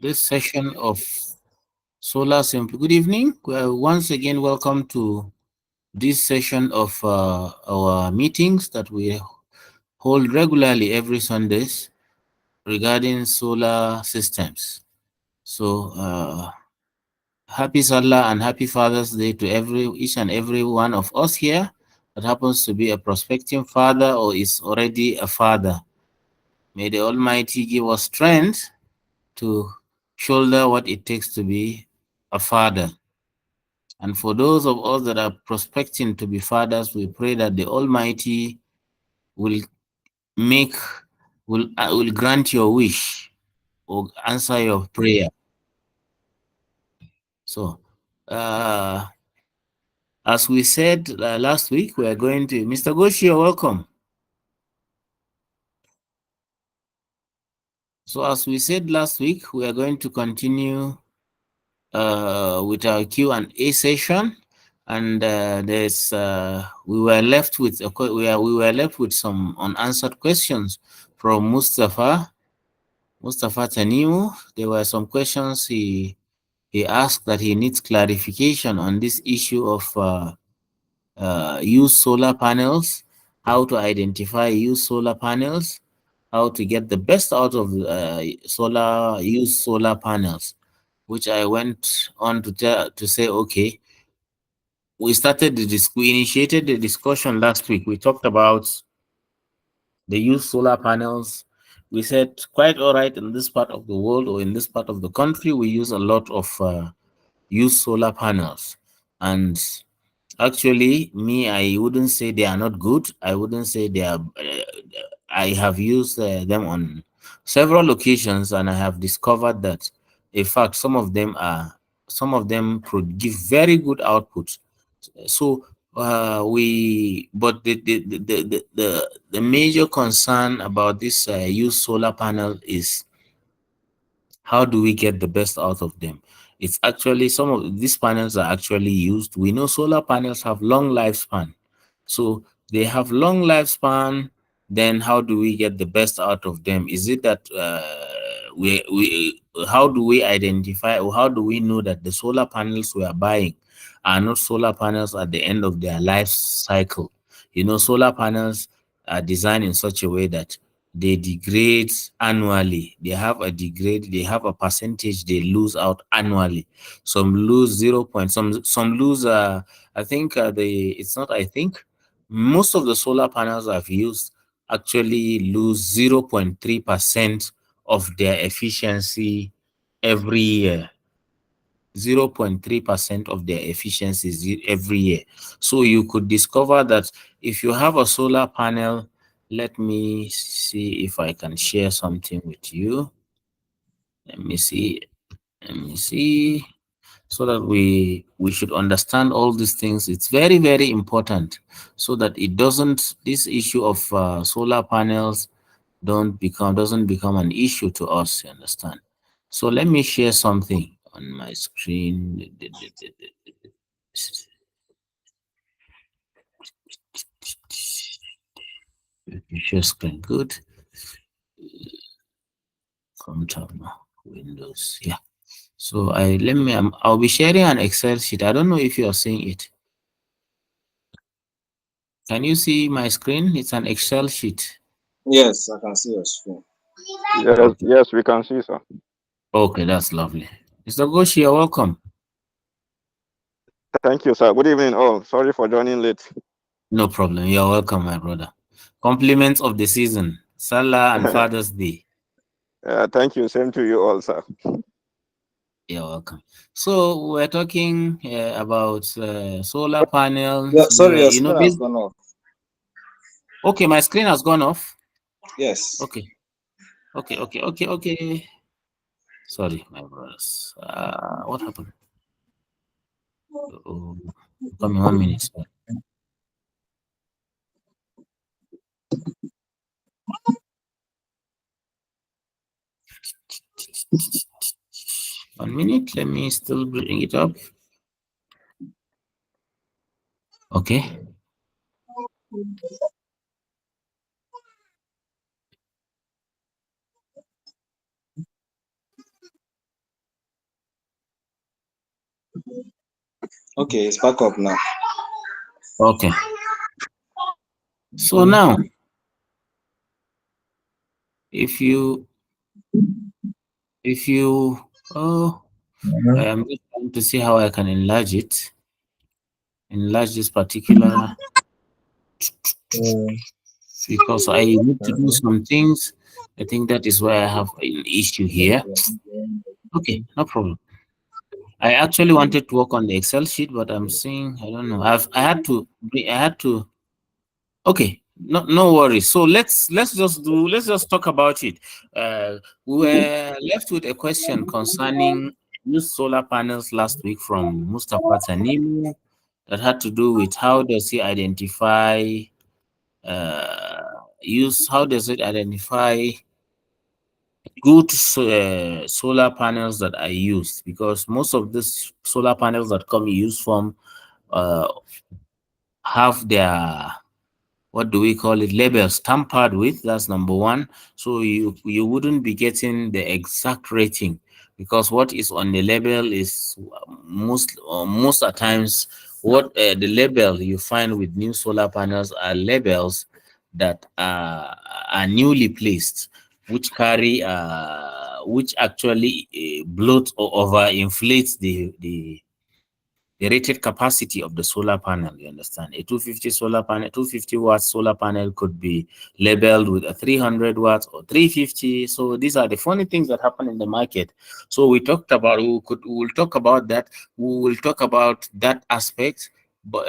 this session of Solar Simple. Good evening. Well, once again, welcome to this session of our meetings that we hold regularly every Sundays regarding solar systems. So, happy Salah and happy Father's Day to each and every one of us here that happens to be a prospective father or is already a father. May the Almighty give us strength to shoulder what it takes to be a father. And for those of us that are prospecting to be fathers, we pray that the Almighty will make will grant your wish or answer your prayer. So, uh, as we said last week, we are going to Mr. Goshi, you're welcome. So, as we said last week, we are going to continue with our Q&A session, and we were left with we were left with some unanswered questions from Mustafa Tanimu. There were some questions he asked that he needs clarification on this issue of use solar panels, how to identify use solar panels, how to get the best out of use solar panels, which I went on to say, okay, we initiated the discussion last week. We talked about the use solar panels. We said quite all right in this part of the world or in this part of the country, we use a lot of use solar panels. And actually, me, I wouldn't say they are not good. I wouldn't say they are. I have used them on several occasions, and I have discovered that, in fact, some of them give very good output. So but the major concern about this used solar panel is how do we get the best out of them? It's actually some of these panels are actually used. We know solar panels have long lifespan. So they have long lifespan. Then how do we get the best out of them? Is it that we how do we identify or how do we know that the solar panels we are buying are not solar panels at the end of their life cycle? You know, solar panels are designed in such a way that they degrade annually. They have a percentage they lose out annually. Some lose 0 point, some lose I think the it's not I think most of the solar panels I've used actually lose 0.3% of their efficiency every year. 0.3% of their efficiencies every year. So you could discover that if you have a solar panel, let me see if I can share something with you. Let me see. Let me see. So that we should understand all these things. It's very, very important so that it doesn't this issue of solar panels doesn't become an issue to us, you understand? So let me share something on my screen. Share screen, good. Chrome tab now. Windows, yeah. So I'll be sharing an Excel sheet. I don't know if you are seeing it. Can you see my screen? It's an Excel sheet. Yes, I can see your screen. Yes, Okay. yes, we can see, sir. Okay, that's lovely. Mr. Goshi, you're welcome. Thank you, sir. Good evening, all. Sorry for joining late. No problem. You're welcome, my brother. Compliments of the season. Salah and Father's Day. Thank you. Same to you all, sir. You're welcome. So we're talking about solar panels. Sorry, your screen has gone off. Okay, my screen has gone off. Yes. Okay, okay. Sorry, my brothers. What happened? Oh, come in 1 minute. Sir. 1 minute. Let me still bring it up. Okay. Okay, it's back up now. Okay. So now, if you if you oh, I am just trying to see how I can enlarge this particular, because I need to do some things. I think that is why I have an issue here. Okay, no problem. I actually wanted to work on the Excel sheet, but I'm seeing, I don't know. I had to. Okay, no worries. So let's just talk about it. We were left with a question concerning used solar panels last week from Mustafa Tanimu that had to do with how does he identify how does it identify good solar panels that are used, because most of these solar panels that come in use form uh, have their, what do we call it, labels tampered with. That's number one. So you wouldn't be getting the exact rating, because what is on the label is most at times what the label you find with new solar panels are labels that are newly placed, which carry which actually bloat or overinflates the rated capacity of the solar panel. You understand? A 250 solar panel, 250 watt solar panel could be labeled with a 300 watts or 350. So these are the funny things that happen in the market. So we will talk about that. We will talk about that aspect, but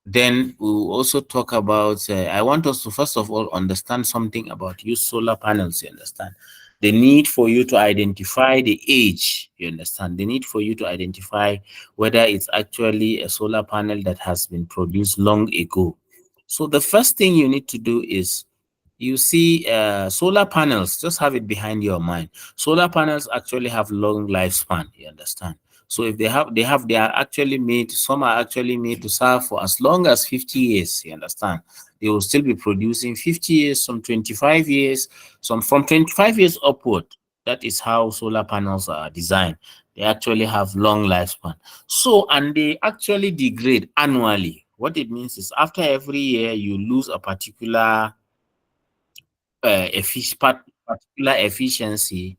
then we'll also talk about, I want us to first of all understand something about used solar panels. You understand? The need for you to identify the age. You understand? The need for you to identify whether it's actually a solar panel that has been produced long ago. So the first thing you need to do is, you see, solar panels, just have it behind your mind. Solar panels actually have long lifespan. You understand? So if they are actually made, some are actually made to serve for as long as 50 years. You understand? They will still be producing 50 years, some 25 years, some from 25 years upward. That is how solar panels are designed. They actually have long lifespan. So, and they actually degrade annually. What it means is, after every year you lose a particular particular efficiency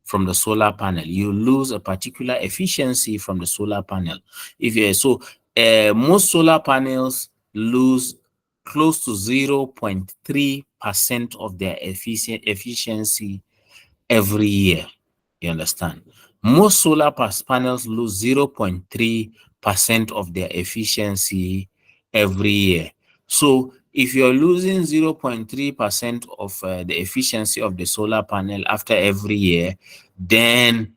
from the solar panel. You lose a particular efficiency from the solar panel. If you so most solar panels lose close to 0.3% of their efficiency every year. You understand? Most solar panels lose 0.3% of their efficiency every year. So if you're losing 0.3% of the efficiency of the solar panel after every year, then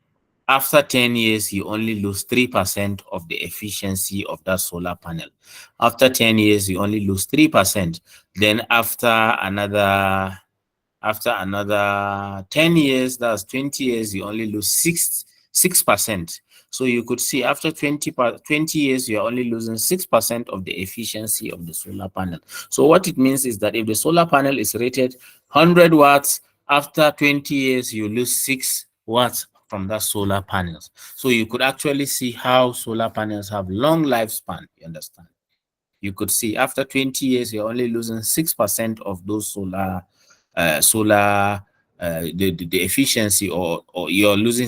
after 10 years, you only lose 3% of the efficiency of that solar panel. After 10 years, you only lose 3%. Then after another 10 years, that's 20 years, you only lose 6%. So you could see after 20 years, you're only losing 6% of the efficiency of the solar panel. So what it means is that if the solar panel is rated 100 watts, after 20 years, you lose 6 watts from that solar panels. So you could actually see how solar panels have long lifespan. You understand? You could see after 20 years, you're only losing 6% of those the efficiency, or you're losing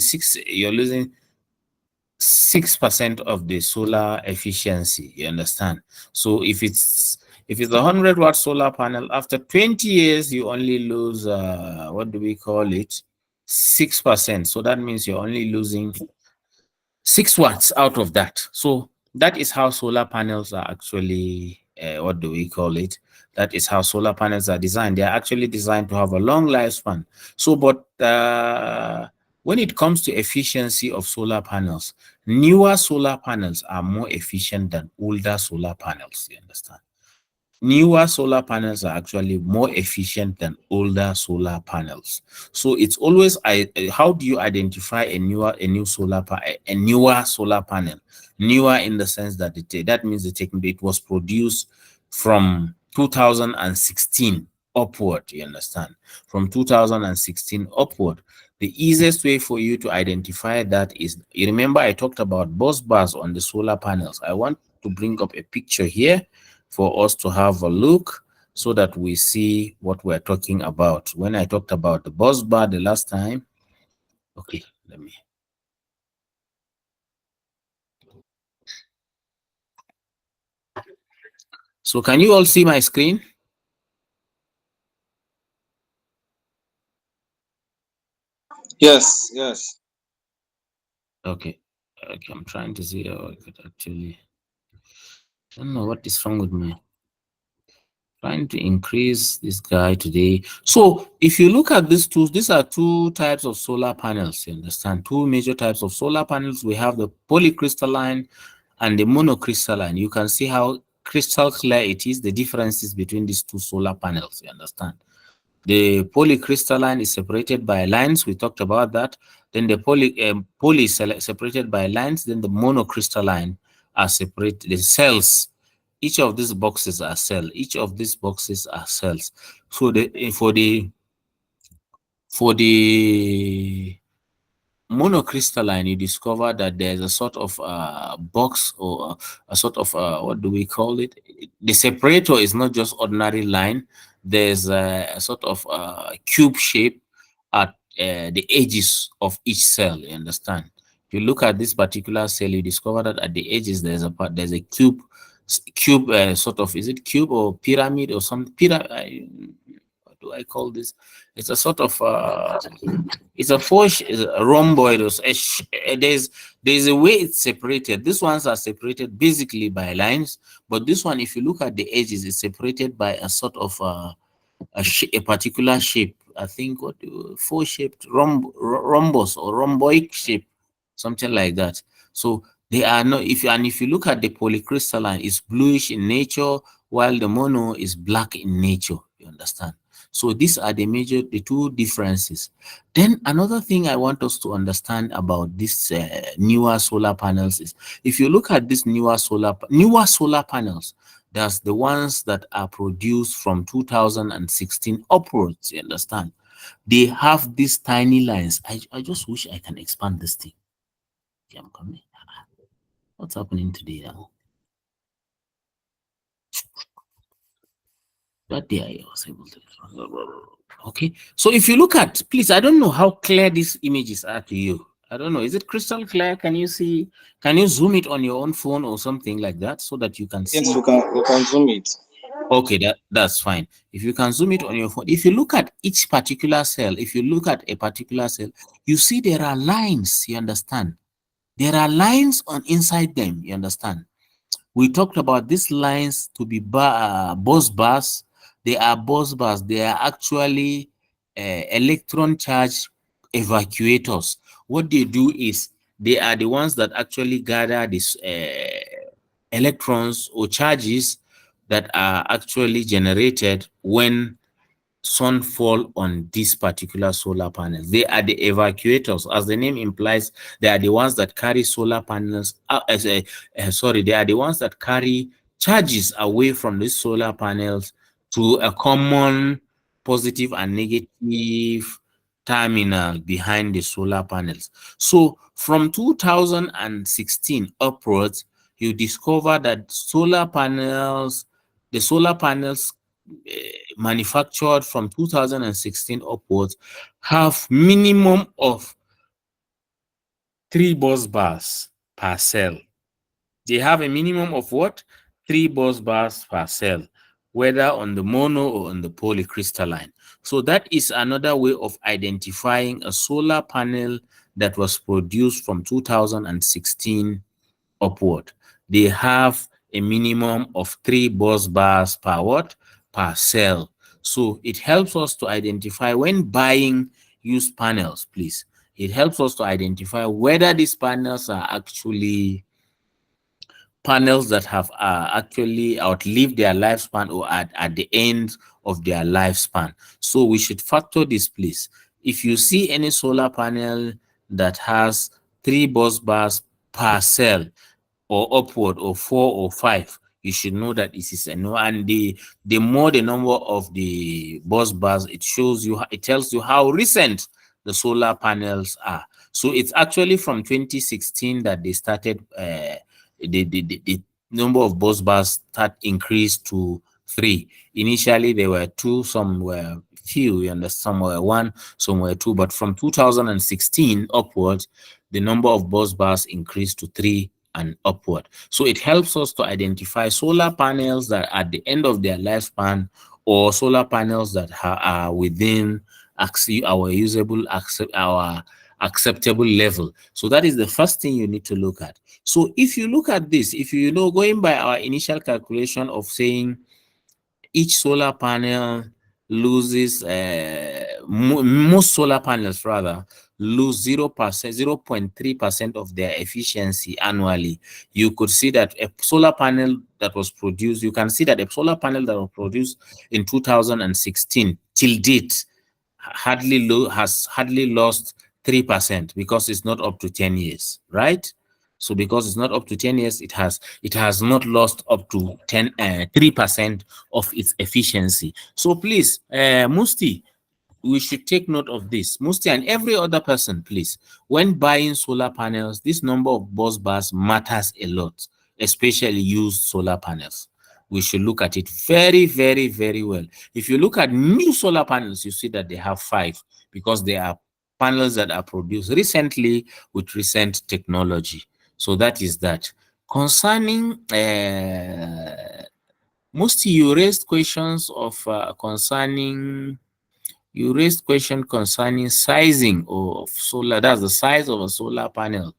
6% of the solar efficiency. You understand? So if it's a 100-watt solar panel, after 20 years you only lose what do we call it, 6%. So that means you're only losing 6 watts out of that. So that is how solar panels are actually, what do we call it? That is how solar panels are designed. They are actually designed to have a long lifespan. So, but when it comes to efficiency of solar panels, newer solar panels are more efficient than older solar panels. You understand? Newer solar panels are actually more efficient than older solar panels. So it's always, how do you identify a newer solar panel? Newer in the sense that that means it was produced from 2016 upward. You understand? From 2016 upward. The easiest way for you to identify that is, you remember I talked about bus bars on the solar panels. I want to bring up a picture here for us to have a look so that we see what we're talking about. When I talked about the bus bar the last time, okay, let me. So can you all see my screen? Yes, yes. Okay. Okay, I'm trying to see how I could actually. I don't know what is wrong with me. Trying to increase this guy today. So if you look at these two, these are two types of solar panels. You understand? Two major types of solar panels. We have the polycrystalline and the monocrystalline. You can see how crystal clear it is, the differences between these two solar panels. You understand? The polycrystalline is separated by lines. We talked about that. Then the poly is separated by lines. Then the monocrystalline are separated. The cells, each of these boxes are cells. Each of these boxes are cells. So for the monocrystalline, you discover that there's a sort of box, or a sort of what do we call it? The separator is not just ordinary line. There's a sort of cube shape at the edges of each cell. You understand? If you look at this particular cell, you discover that at the edges there's a cube sort of, is it cube or pyramid or some pyramid? What do I call this? It's a sort of it's a it's a rhomboid. Or there's a way it's separated. These ones are separated basically by lines, but this one, if you look at the edges, it's separated by a sort of a particular shape. I think what four-shaped rhombus or rhomboid shape, something like that. So they are not. If you look at the polycrystalline, it's bluish in nature, while the mono is black in nature. You understand? So these are the two differences. Then another thing I want us to understand about these newer solar panels is, if you look at these newer solar panels, that's the ones that are produced from 2016 upwards. You understand? They have these tiny lines. I just wish I can expand this thing. Okay, I'm coming. What's happening today now? That day I was able to. Okay, so if you look at, please, I don't know how clear these images are to you. I don't know. Is it crystal clear? Can you see? Can you zoom it on your own phone or something like that so that you can see? Yes, we can zoom it. Okay, that's fine. If you can zoom it on your phone, if you look at each particular cell, if you look at a particular cell, you see there are lines. You understand? There are lines on inside them. You understand? We talked about these lines to be bus bars. They are bus bars. They are actually electron charge evacuators. What they do is, they are the ones that actually gather these electrons or charges that are actually generated when sun fall on this particular solar panels. They are the evacuators. As the name implies, they are the ones that carry solar panels sorry, they are the ones that carry charges away from the solar panels to a common positive and negative terminal behind the solar panels. So from 2016 upwards, you discover that the solar panels manufactured from 2016 upwards have minimum of 3 bus bars per cell. They have a minimum of what? 3 bus bars per cell, whether on the mono or on the polycrystalline. So that is another way of identifying a solar panel that was produced from 2016 upward. They have a minimum of 3 bus bars per what? Per cell. So it helps us to identify, when buying used panels, please, it helps us to identify whether these panels are actually panels that have actually outlived their lifespan or at the end of their lifespan. So we should factor this, please. If you see any solar panel that has 3 bus bars per cell, or upward, or 4 or 5, you should know that this is a no. And the more the number of the bus bars, it tells you how recent the solar panels are. So it's actually from 2016 that they started, the number of bus bars start increased to 3. Initially there were 2, some were few, you understand, some were 1, some were 2, but from 2016 upwards, the number of bus bars increased to 3 and upward. So it helps us to identify solar panels that at the end of their lifespan, or solar panels that are within our usable, our acceptable level. So that is the first thing you need to look at. So if you look at this, if you know, going by our initial calculation of saying each solar panel loses, most solar panels rather lose 0%, 0.3% of their efficiency annually. You could see that a solar panel that was produced, you can see that a solar panel that was produced in 2016 till date has hardly lost 3%, because it's not up to 10 years, right? So because it's not up to 10 years, it has not lost up to 3% of its efficiency. So please, Musti, we should take note of this. Musti and every other person, please, when buying solar panels, this number of bus bars matters a lot, especially used solar panels. We should look at it very, very, very well. If you look at new solar panels, you see that they have 5, because they are panels that are produced recently with recent technology. So that is that. Concerning Musti, you raised questions of concerning you raised question concerning sizing of solar. That's the size of a solar panel.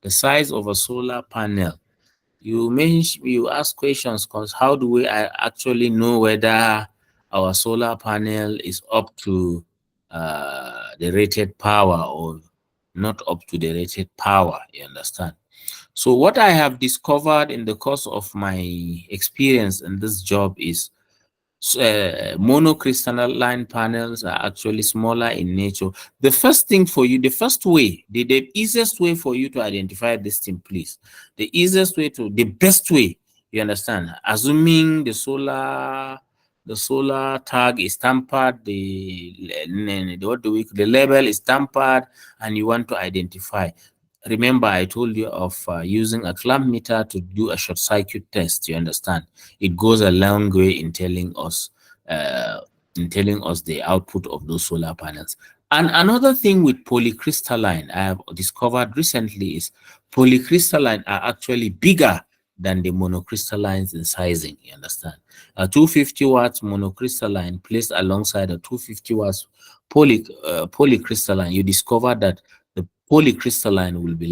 The size of a solar panel. You ask questions because how do we actually know whether our solar panel is up to the rated power or not up to the rated power? You understand? So what I have discovered in the course of my experience in this job is monocrystalline panels are actually smaller in nature. The first thing for you, the first way, the easiest way for you to identify this thing, please, the best way, you understand, assuming the solar tag is tampered, the label is tampered, and you want to identify. Remember, I told you of using a clamp meter to do a short circuit test. You understand? It goes a long way uh, in telling us the output of those solar panels. And another thing with polycrystalline I have discovered recently is polycrystalline are actually bigger than the monocrystallines in sizing. You understand? A 250 watts monocrystalline placed alongside a 250 watts polycrystalline, you discover that the polycrystalline will be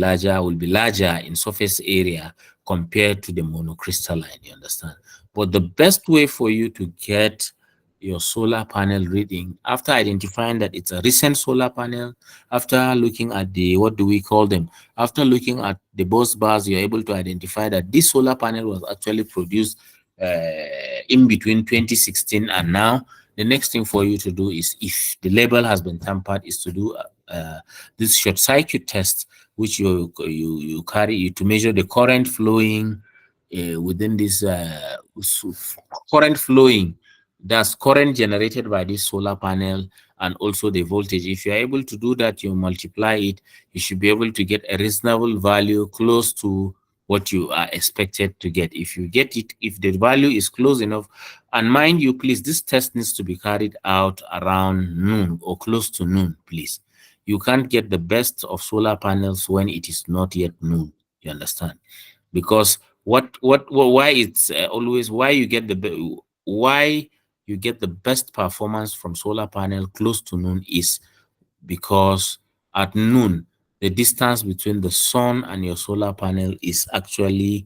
larger in surface area compared to the monocrystalline. You understand? But the best way for you to get your solar panel reading, after identifying that it's a recent solar panel, after looking at the, what do we call them, after looking at the bus bars, you're able to identify that this solar panel was actually produced in between 2016 and now. The next thing for you to do is, if the label has been tampered, is to do this short circuit test, which you carry to measure the current flowing within this current flowing, that's current generated by this solar panel, and also the voltage. If you're able to do that, you multiply it, you should be able to get a reasonable value close to what you are expected to get. If you get it, if the value is close enough, and mind you, please, this test needs to be carried out around noon or close to noon, please. You can't get the best of solar panels when it is not yet noon. You understand? Because why it's always, why you get why you get the best performance from solar panel close to noon is because at noon the distance between the sun and your solar panel is actually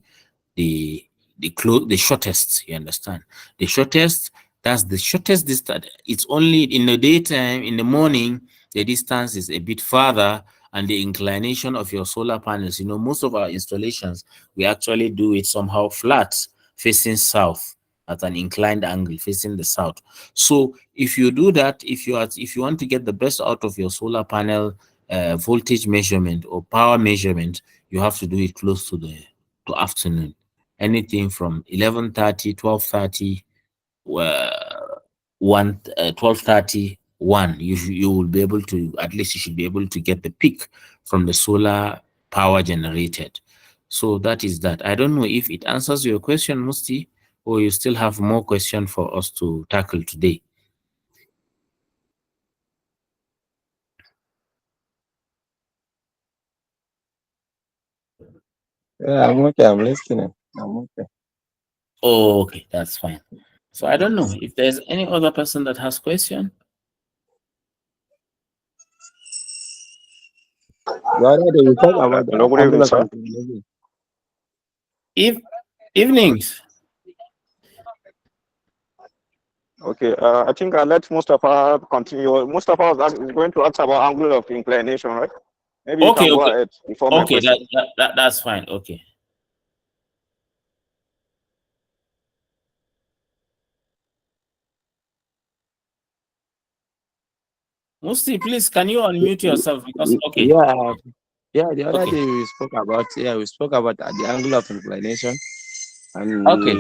the the shortest. You understand? The shortest, that's the shortest distance. It's only in the daytime, in the morning, the distance is a bit farther, and the inclination of your solar panels, you know, most of our installations, we actually do it somehow flat, facing south, at an inclined angle facing the south. So if you do that, if you want to get the best out of your solar panel voltage measurement or power measurement, you have to do it close to the afternoon, anything from 11:30, 12:30, 12:30, one, you will be able to, at least you should be able to get the peak from the solar power generated. So that is that. I don't know if it answers your question, Musti, or you still have more question for us to tackle today. Yeah, I'm okay. I'm listening. I'm okay. Oh, okay, that's fine. So I don't know if there's any other person that has question. The other day we talked about Hello, the good evening, angle of sir. inclination. If evenings. Okay, I think I let Mustafa continue. Mustafa is going to ask about angle of inclination, right? Maybe you Okay, can go okay, ahead before my okay. question. That's fine. Okay. Musti, please, can you unmute yourself? Because okay, Yeah, yeah. The other okay, day we spoke about the angle of inclination, and okay.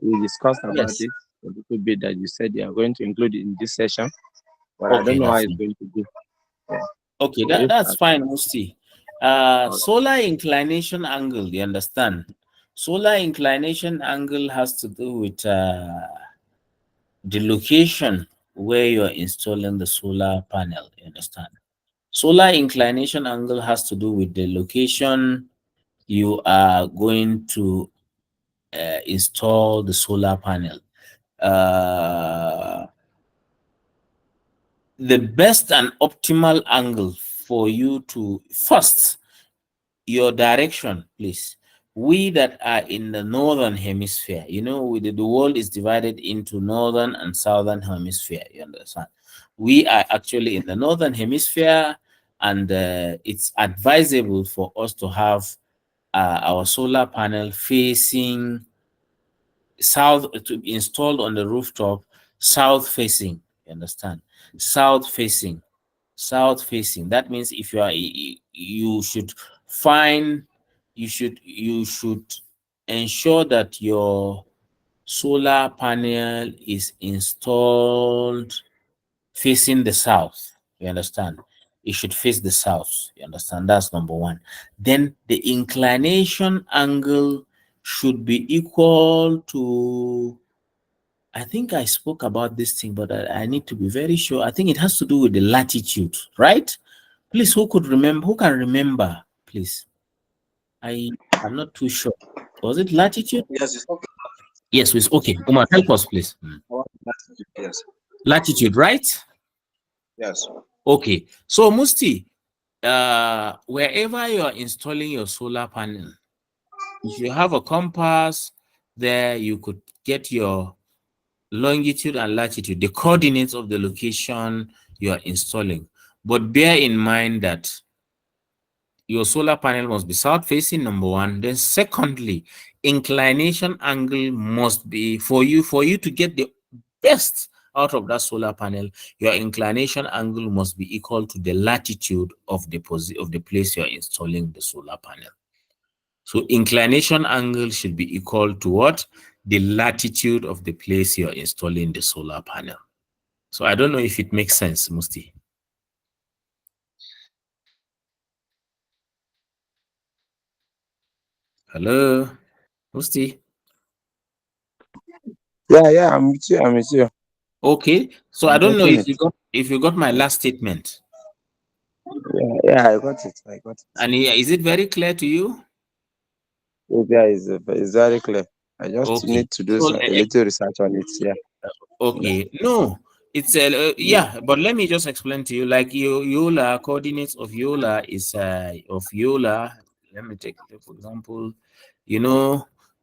we discussed about Yes. it a little bit that you said you are going to include it in this session, but I don't Okay, know how that's it's fine. going to be. Yeah. Okay, So if that's fine, Musti. all right. Solar inclination angle, you understand? Solar inclination angle has to do with the location where you're installing the solar panel, you understand? Solar inclination angle has to do with the location you are going to install the solar panel. Uh, the best and optimal angle for you to first, your direction, please. We that are in the northern hemisphere, the world is divided into northern and southern hemisphere, you understand? We are actually in the northern hemisphere, and it's advisable for us to have our solar panel facing south, to be installed on the rooftop, south facing, you understand? South facing, south facing. That means if you are, you should find, you should ensure that your solar panel is installed facing the south, you understand? It should face the south, you understand? That's number one. Then the inclination angle should be equal to, I think I spoke about this thing, but I need to be very sure. I think it has to do with the latitude, right? Please, who could remember? Who can remember? Please, I am not too sure. Was it latitude? Yes, it's okay. Yes, it's okay. Umar, help us, please. Yes, Latitude, right? yes. Okay. So, Musti, wherever you are installing your solar panel, if you have a compass there, you could get your longitude and latitude, the coordinates of the location you are installing. But bear in mind that your solar panel must be south facing, number one. Then secondly, inclination angle must be, for you to get the best out of that solar panel, your inclination angle must be equal to the latitude of the place you're installing the solar panel. So inclination angle should be equal to what? The latitude of the place you're installing the solar panel. So I don't know if it makes sense, Musti. Hello, Musti. Yeah, yeah. I'm with you. I'm with you. Okay. So I I'm don't know getting it. if you got my last statement. Yeah, yeah. I got it. I got it. And is it very clear to you? Yeah, it's very clear. I just Okay. need to do So a little research on it. Yeah. Yeah. okay, no, it's yeah, but let me just explain to you. Like Yola, coordinates of Yola is of Yola. Let me take for example,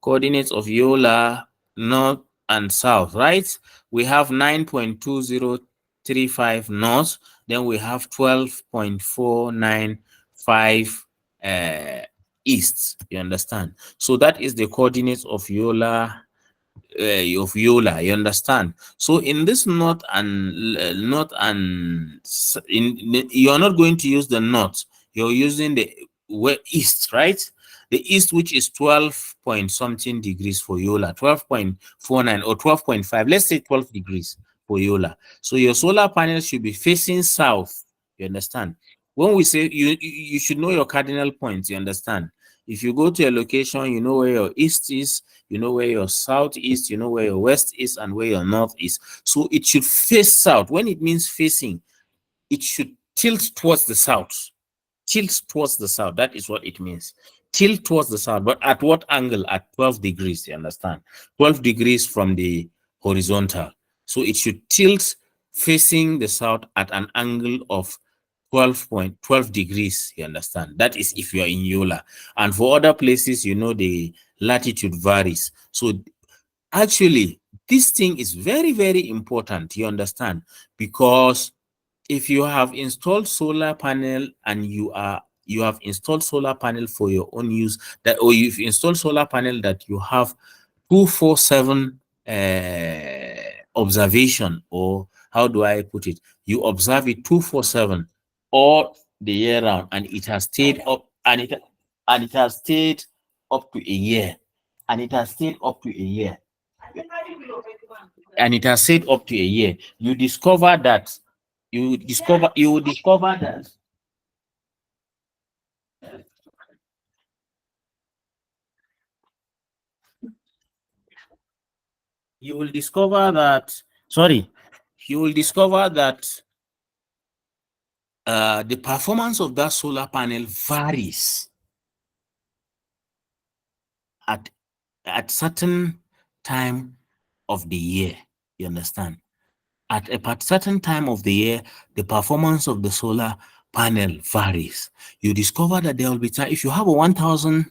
coordinates of Yola north and south, right? We have 9.2035 north, then we have 12.495 east. You understand? So that is the coordinates of Yola, you understand? So in this you're not going to use the north, you're using the east, right? The east, which is 12 point something degrees for Yola, 12.49 or 12.5, let's say 12 degrees for Yola. So your solar panels should be facing south. You understand? When we say you should know your cardinal points. You understand? If you go to a location, you know where your east is, you know where your south is, you know where your west is, and where your north is. So it should face south. When it means facing, it should tilt towards the south. Tilt towards the south. That is what it means. Tilt towards the south. But at what angle? At 12 degrees, you understand? 12 degrees from the horizontal. So it should tilt facing the south at an angle of 12 degrees, you understand? That is if you are in Yola. And for other places, you know, the latitude varies. So actually, this thing is very, very important, you understand? Because if you have installed solar panel and you have installed solar panel for your own use, that, or you've installed solar panel that you have 247 observation, or how do I put it, you observe it 247 all the year round, and it has stayed up, and it has stayed up to a year, and it has stayed up to a year, and it has stayed up to a year, you discover that you will discover that you will discover that sorry you will discover that the performance of that solar panel varies at certain time of the year. You understand? At a certain time of the year, the performance of the solar panel varies. You discover that there will be time if you have a 1,000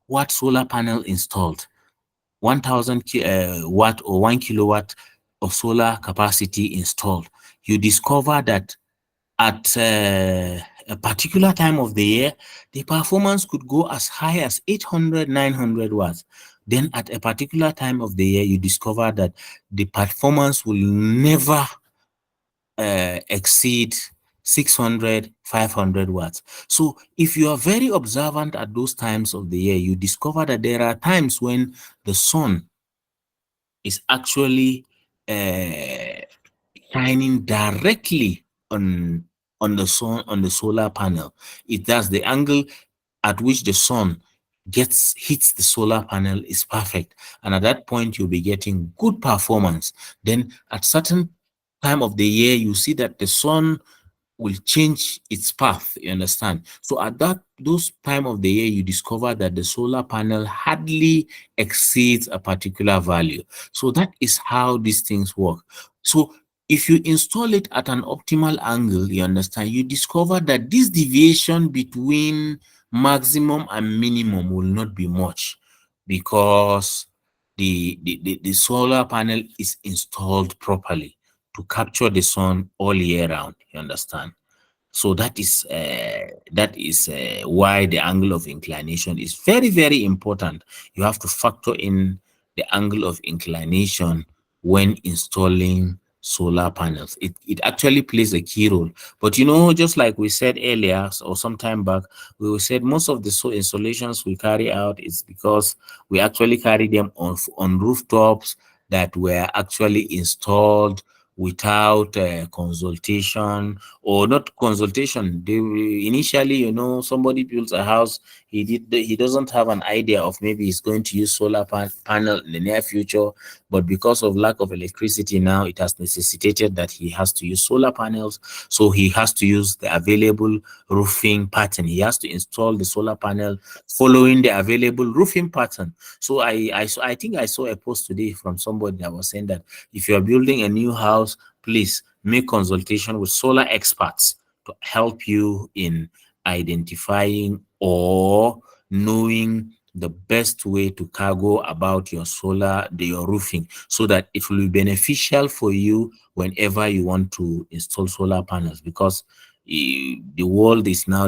watt solar panel installed, 1,000 watt or 1 kilowatt of solar capacity installed, you discover that at a particular time of the year, the performance could go as high as 800, 900 watts. Then at a particular time of the year, you discover that the performance will never exceed 600, 500 watts. So if you are very observant at those times of the year, you discover that there are times when the sun is actually shining directly on the sun, on the solar panel. It does, the angle at which the sun hits the solar panel is perfect, and at that point you'll be getting good performance. Then at certain time of the year, you see that the sun will change its path, you understand? So at those time of the year, you discover that the solar panel hardly exceeds a particular value. So that is how these things work. So if you install it at an optimal angle, you understand, you discover that this deviation between maximum and minimum will not be much, because the solar panel is installed properly to capture the sun all year round, you understand? So that is why the angle of inclination is very, very important. You have to factor in the angle of inclination when installing solar panels. It actually plays a key role. But you know, just like we said earlier or some time back, we said most of the installations we carry out is because we actually carry them on rooftops that were actually installed without consultation, or not consultation. They initially, you know, somebody builds a house, he doesn't have an idea of maybe he's going to use solar panel in the near future, but because of lack of electricity now, it has necessitated that he has to use solar panels. So he has to use the available roofing pattern. He has to install the solar panel following the available roofing pattern. So I think I saw a post today from somebody that was saying that if you're building a new house, please make consultation with solar experts to help you in identifying or knowing the best way to cargo about your your roofing, so that it will be beneficial for you whenever you want to install solar panels. Because the world is now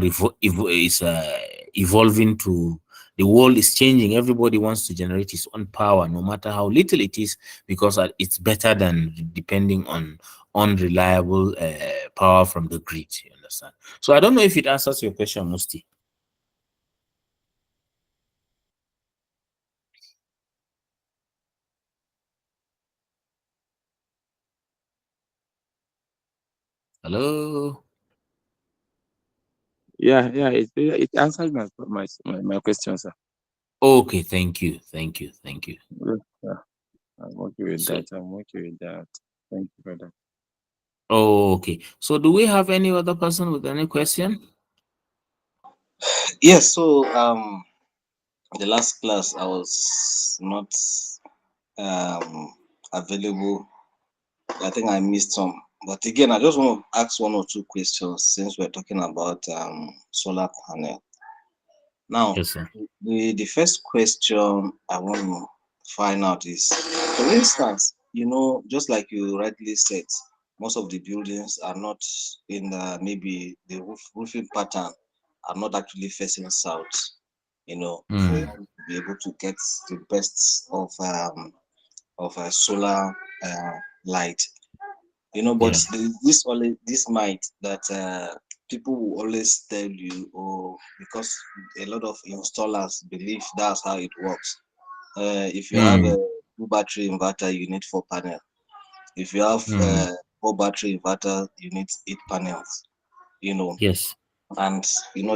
evolving to, the world is changing. Everybody wants to generate his own power, no matter how little it is, because it's better than depending on unreliable power from the grid. You understand? So I don't know if it answers your question, Musti. Hello. Yeah. It answered my question, sir. Okay, thank you, thank you, thank you. Yeah, yeah, I'm okay with So, that. I'm okay with that. Thank you for that. okay. So, do we have any other person with any question? Yes. So the last class I was not available. I think I missed some. But again, I just want to ask one or two questions since we're talking about solar panel. Now, Yes, sir. the first question I want to find out is, for instance, just like you rightly said, most of the buildings are not in the maybe the roofing pattern are not actually facing south. For Mm, one to be able to get the best of a solar light. But yeah. this might that people will always tell you, or because a lot of installers believe that's how it works. If you have a Mm, two battery inverter, you need four panel. If you have mm, four battery inverter, you need eight panels. You know, yes. and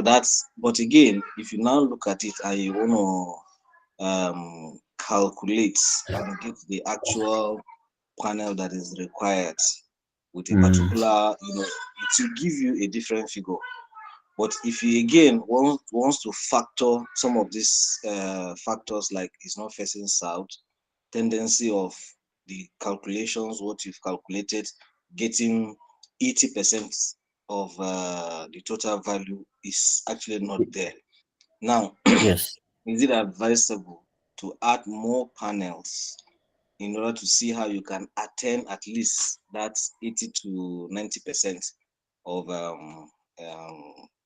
that's. But again, if you now look at it and you want to calculate and get the actual panel that is required with a Mm, particular, it will give you a different figure. But if you again wants to factor some of these factors like it's not facing south, tendency of the calculations, what you've calculated, getting 80% of the total value is actually not there. Now, yes. is it advisable to add more panels in order to see how you can attain at least that 80 to 90% of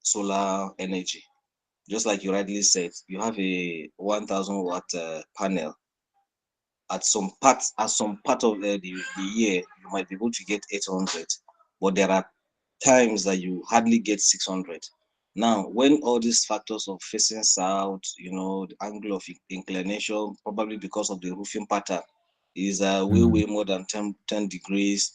solar energy? Just like you rightly said, you have a 1000 watt panel. At some part of the year, you might be able to get 800, but there are times that you hardly get 600. Now, when all these factors of facing south, the angle of inclination, probably because of the roofing pattern, is Mm, way more than 10 degrees,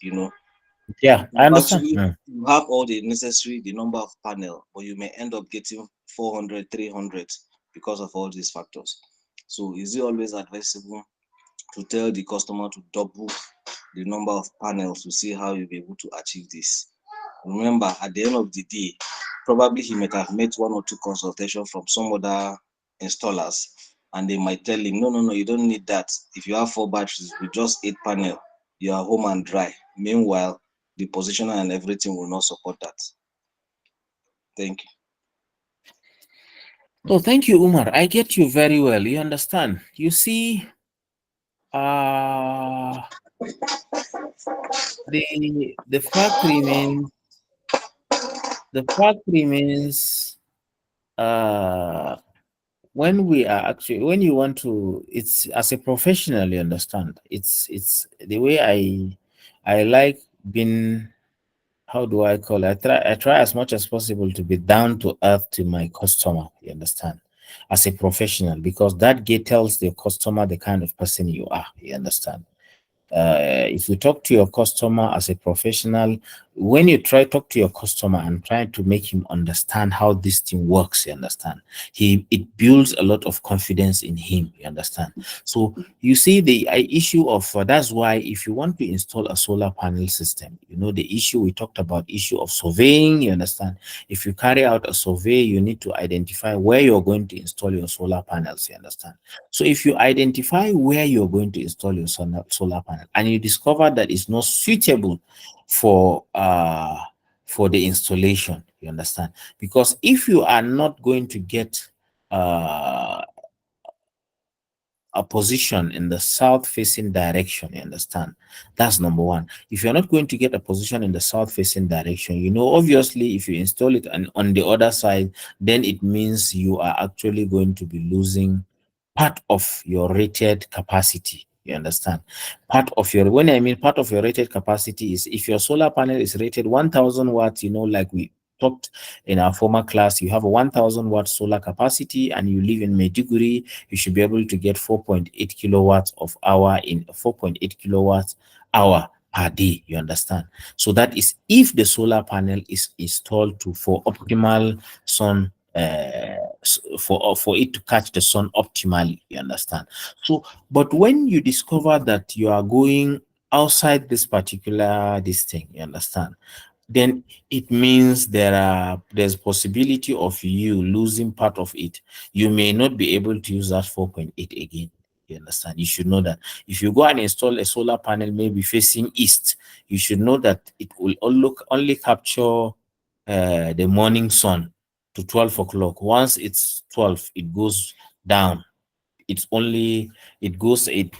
yeah, I you understand. actually Mm, you have all the necessary the number of panel, but you may end up getting 400, 300 because of all these factors. So is it always advisable to tell the customer to double the number of panels to see how you'll be able to achieve this? Remember, at the end of the day, probably he might have made one or two consultations from some other installers, and they might tell him, no, no, no, you don't need that. If you have four batteries with just eight panel, you are home and dry. Meanwhile, the positioner and everything will not support that. Thank you. oh, thank you, Umar. I get you very well. You understand. You see, uh, the fact remains, the fact remains, uh, when we are actually, when you want to, it's as a professional, you understand. It's the way I like being, how do I call it? I try as much as possible to be down to earth to my customer, you understand, as a professional, because that tells the customer the kind of person you are, you understand. If you talk to your customer as a professional, when you try talk to your customer and try to make him understand how this thing works, you understand, it builds a lot of confidence in him, you understand. So you see the issue of that's why if you want to install a solar panel system, the issue we talked about, issue of surveying, you understand. If you carry out a survey, you need to identify where you're going to install your solar panels, you understand. So if you identify where you're going to install your solar panel and you discover that it's not suitable for the installation, you understand? Because if you are not going to get uh, a position in the south facing direction, you understand, that's number one. If you're not going to get a position in the south facing direction, obviously if you install it on the other side, then it means you are actually going to be losing part of your rated capacity, you understand. When I mean part of your rated capacity is if your solar panel is rated 1000 watts, like we talked in our former class, you have a 1000 watt solar capacity and you live in Maiduguri, you should be able to get 4.8 kilowatts of hour in 4.8 kilowatts hour per day, you understand. So that is if the solar panel is installed to for optimal sun, for it to catch the sun optimally, you understand. So but when you discover that you are going outside this particular this thing, you understand, then it means there's possibility of you losing part of it. You may not be able to use that 4.8 again. You understand? You should know that if you go and install a solar panel maybe facing east, you should know that it will only capture the morning sun to 12 o'clock. Once it's 12, it goes down. It's only it goes it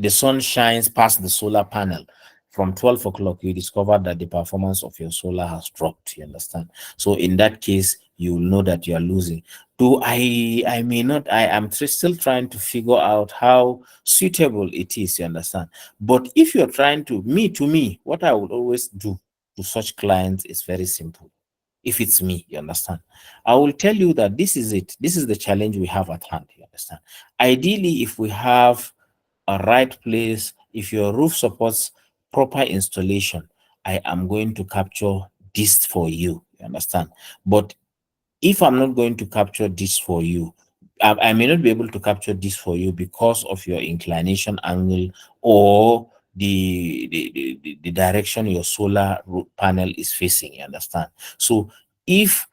the sun shines past the solar panel. From 12 o'clock you discover that the performance of your solar has dropped, you understand. So in that case you will know that you are losing. Though I may not, I am still trying to figure out how suitable it is, you understand. But if you're trying to me, what I would always do to such clients is very simple. If it's me, you understand, I will tell you that this is it. This is the challenge we have at hand, you understand. Ideally, if we have a right place, if your roof supports proper installation, I am going to capture this for you, you understand. But if I'm not going to capture this for you, I may not be able to capture this for you because of your inclination angle or the direction your solar panel is facing, you understand. So if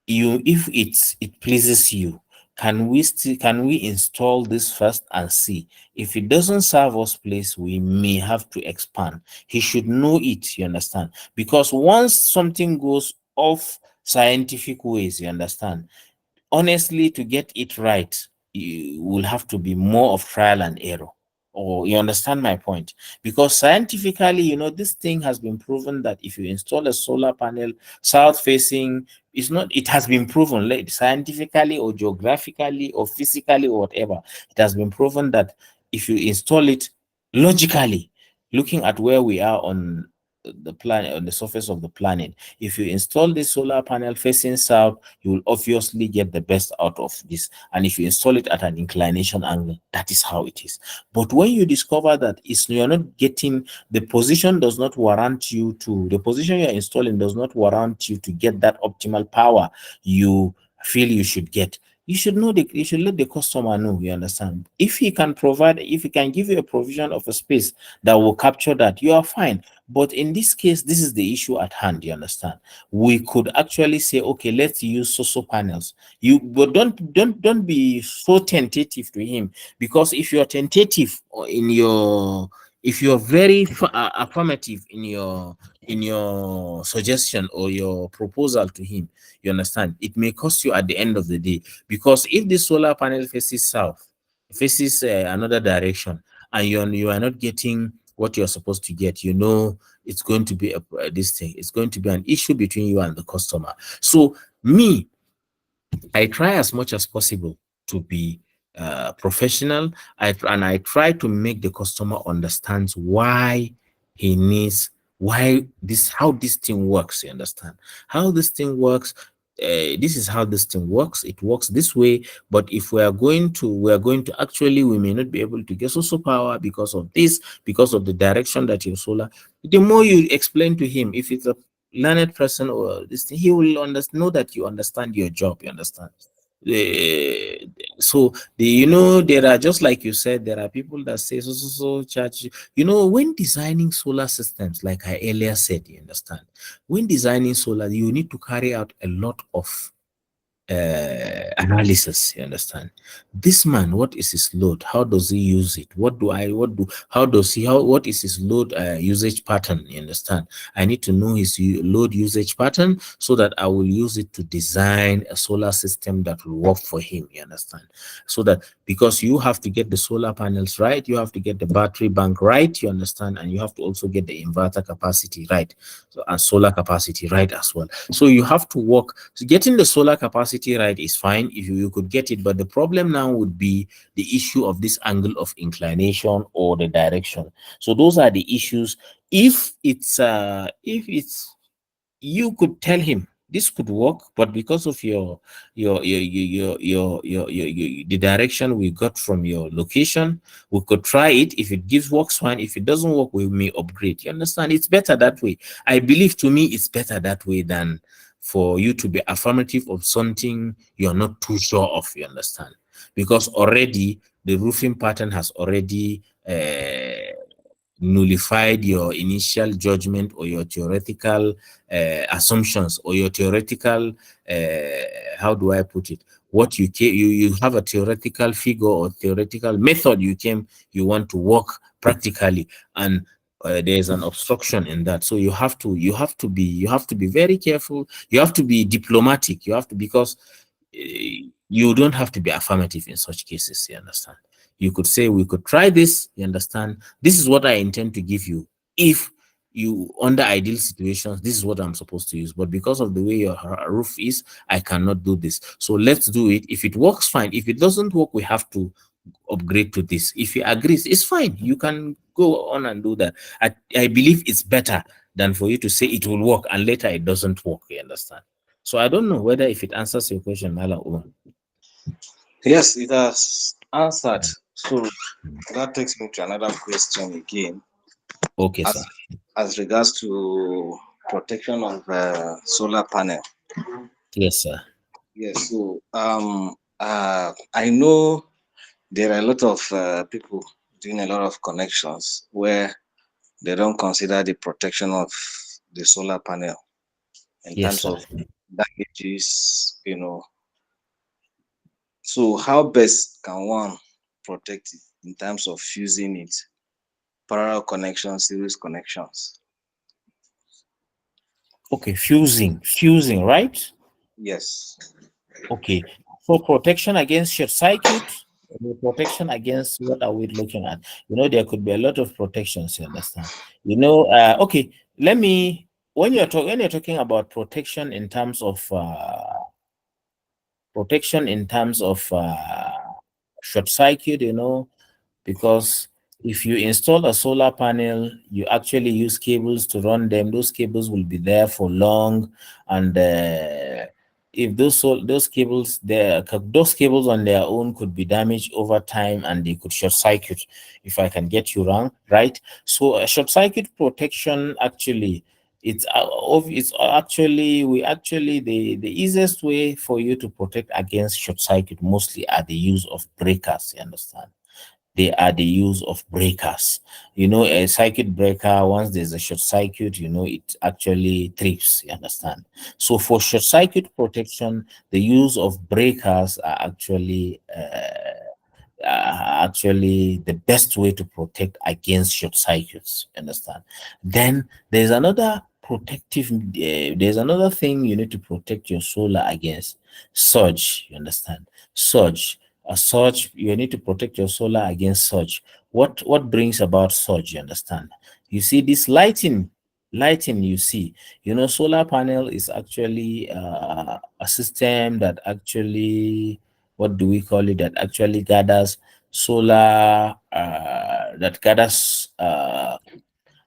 it pleases you, can we install this first and see? If it doesn't serve us place, we may have to expand. He should know it, you understand, because once something goes off scientific ways, you understand, honestly, to get it right, you will have to be more of trial and error. Or you understand my point? Because scientifically, this thing has been proven that if you install a solar panel south facing, it's not, it has been proven like scientifically or geographically or physically or whatever. It has been proven that if you install it logically, looking at where we are on the planet, on the surface of the planet, if you install this solar panel facing south, you will obviously get the best out of this. And if you install it at an inclination angle, that is how it is. But when you discover that you're not getting, the position you're installing does not warrant you to get that optimal power you feel you should get, you should let the customer know, you understand. If he can give you a provision of a space that will capture that, you are fine. But in this case, this is the issue at hand, you understand. We could actually say, okay, let's use social panels. But don't be so tentative to him, because if you're tentative in your if you're very affirmative in your suggestion or your proposal to him, you understand, it may cost you at the end of the day. Because if the solar panel faces south, faces another direction, and you are not getting what you're supposed to get, it's going to be this thing. It's going to be an issue between you and the customer. So me, I try as much as possible to be professional. I try to make the customer understands why he needs how this thing works. You understand how this thing works. This is how this thing works. It works this way. But if we are going to actually, we may not be able to get social power because of this, because of the direction that your solar. The more you explain to him, if it's a learned person or this thing, he will understand, know that you understand your job, you understand. Eh, so there are, just like you said, there are people that say so charge. When designing solar systems, like I earlier said, you understand, when designing solar, you need to carry out a lot of analysis, you understand. This man, what is his load? How does he use it? How does he, what is his load usage pattern? You understand. I need to know his load usage pattern so that I will use it to design a solar system that will work for him, you understand. So that, because you have to get the solar panels right, you have to get the battery bank right, you understand, and you have to also get the inverter capacity right, so, and solar capacity right as well. So you have to work. So getting the solar capacity right is fine if you could get it, but the problem now would be the issue of this angle of inclination or the direction. So those are the issues. If it's you could tell him this could work, but because of the direction we got from your location, we could try it. If it gives works fine. If it doesn't work, we may upgrade. You understand? It's better that way. I believe, to me, it's better that way than for you to be affirmative of something you're not too sure of. You understand? Because already the roofing pattern has already nullified your initial judgment or your theoretical assumptions or your theoretical how do I put it, what you have a theoretical figure or theoretical method you want to work practically, and there's an obstruction in that. So you have to be very careful. You have to be diplomatic. You have to, because you don't have to be affirmative in such cases. You understand? You could say, we could try this. You understand? This is what I intend to give you. If you, under ideal situations, this is what I'm supposed to use. But because of the way your roof is, I cannot do this. So let's do it. If it works, fine. If it doesn't work, we have to upgrade to this. If he agrees, it's fine. You can go on and do that. I believe it's better than for you to say it will work and later it doesn't work. You understand? So I don't know whether if it answers your question, Mala Oman. Yes, it has answered. So that takes me to another question again, Okay, as sir. as regards to protection of solar panel. Yes, sir. Yes, so I know there are a lot of people doing a lot of connections where they don't consider the protection of the solar panel in Yes, terms sir. of damages, So how best can one protect it in terms of fusing it, parallel connections, series connections? Okay, fusing, right? Yes. Okay. So protection against short circuit, protection against, what are we looking at? There could be a lot of protections, you understand? Okay, let me, when you're talking about protection in terms of short circuit, because if you install a solar panel, you actually use cables to run them. Those cables will be there for long, and if those cables on their own could be damaged over time, and they could short circuit. If I can get you wrong, right? So a short circuit protection, actually, it's actually, the easiest way for you to protect against short circuit mostly are the use of breakers. You understand? They are the use of breakers. A circuit breaker, once there's a short circuit, it actually trips. You understand? So for short circuit protection, the use of breakers are actually the best way to protect against short circuits. Understand? Then there's another thing you need to protect your solar against: surge. You understand? Surge. A surge, you need to protect your solar against surge. What brings about surge? You understand? You see this lighting you see, solar panel is actually a system that actually, what do we call it, that actually gathers